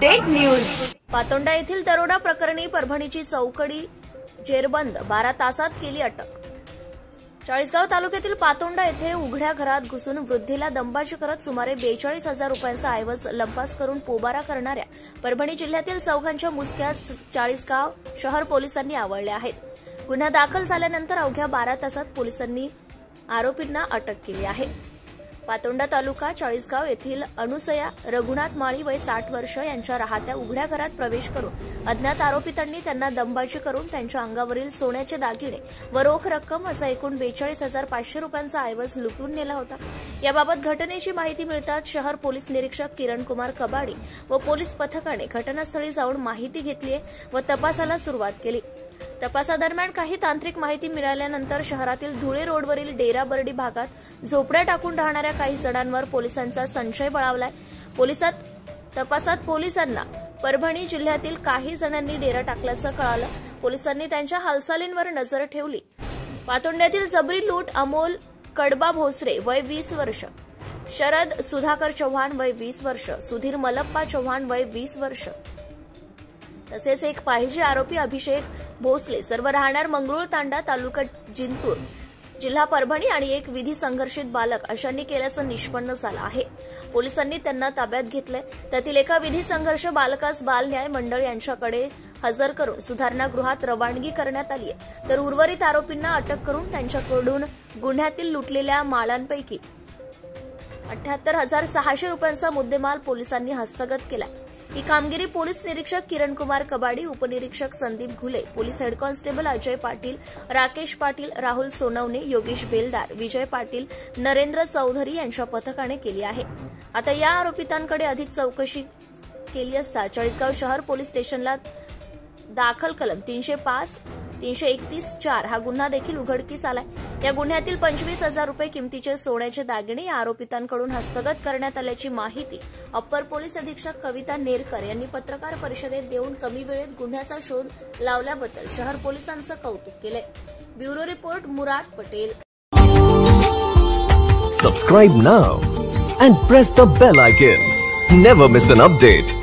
Update news. Patonda येथील दरोडा प्रकरणी परभणीची चौकडी जेरबंद 12 तासात केली अटक। चाळीसगाव तालुक्यातील पातोंडा येथे उघड्या घरात घुसून वृद्धीला दंबाजी करत सुमारे 42,000 रुपयांचा ऐवज लंपास करून पोबारा करणाऱ्या परभणी जिल्ह्यातील चौघांच्या मुसक्या चाळीसगाव शहर पोलिसांनी आवळल्या आहेत। गुन्हा दाखल झाल्यानंतर अवघ्या 12 तासात पोलिसांनी आरोपींना अटक केली आहे। पातोंडा तालुका चाळीसगाव येथील अनुसया रघुनाथ माळी वय 60 वर्ष यांच्या राहत्या उघड्या घरात प्रवेश करून अज्ञात आरोपितांनी त्यांना दंबाजी करून त्यांच्या अंगावरील सोन्याचे दागिने व रोख रक्कम असा एकूण 42,500 रुपयांचा ऐवज लुटून नेला होता। याबाबत घटनेची माहिती मिळताच शहर पोलीस निरीक्षक किरण कुमार कबाडी व पोलीस पथकाने घटनास्थळी जाऊन माहिती घेतली व तपासाला सुरुवात केली। तपासादरम्यान काही तांत्रिक माहिती मिळाल्यानंतर शहरातील धुळे रोडवरील डेरा बर्डी भागात झोपड्या टाकून राहणाऱ्या काही जणांवर पोलिसांचा संशय बळावलाय। तपासात पोलिसांना परभणी जिल्ह्यातील काही जणांनी डेरा टाकल्याचं कळालं। पोलिसांनी त्यांच्या हालचालींवर नजर ठेवली। पातोंड्यातील जबरी लूट अमोल कडबा भोसरे वय 20 वर्ष, शरद सुधाकर चव्हाण वय 20 वर्ष, सुधीर मलप्पा चव्हाण वय 20 वर्ष तसेच एक पाहिजे आरोपी अभिषेक भोसले सर्व राहणार मंगरुळ तांडा तालुका जिंतूर जिल्हा परभणी आणि एक विधी संघर्षित बालक अशांनी केल्याचं निष्पन्न झालं आहे। पोलिसांनी त्यांना ताब्यात घेतलंय। त्यातील एका विधी संघर्ष बालकास बाल न्याय मंडळ यांच्याकडे हजर करून सुधारणा गृहात रवानगी करण्यात आली आहे, तर उर्वरित आरोपींना अटक करून त्यांच्याकडून गुन्ह्यातील लुटलेल्या मालांपैकी 78,600 रुपयांचा मुद्देमाल पोलिसांनी हस्तगत केला। ही कामगिरी पोलीस निरीक्षक किरण कुमार कबाडी, उपनिरीक्षक Sandeep Ghule, police head constable Ajay Patil, Rakesh Patil, Rahul Sonawane, Yogesh बेलदार, विजय पाटील, नरेंद्र चौधरी यांच्या पथकाने केली आहे। आता या आरोपितांकडे अधिक चौकशी केली असता चाळीसगाव शहर पोलीस स्टेशनला दाखल कलम 305, 331-4 हा गुन्हा देखील उघडकीस आलाय। या गुन्ह्यातील 25,000 रुपये किमतीचे सोन्याचे दागिने या आरोपितांकडून हस्तगत करण्यात आल्याची माहिती अप्पर पोलीस अधीक्षक कविता नेरकर यांनी पत्रकार परिषदेत देऊन कमी वेळेत गुन्ह्याचा शोध लावल्याबद्दल शहर पोलिसांचं कौतुक केलंय। Bureau report Murad Patel. Subscribe now and press the bell icon. Never miss an update.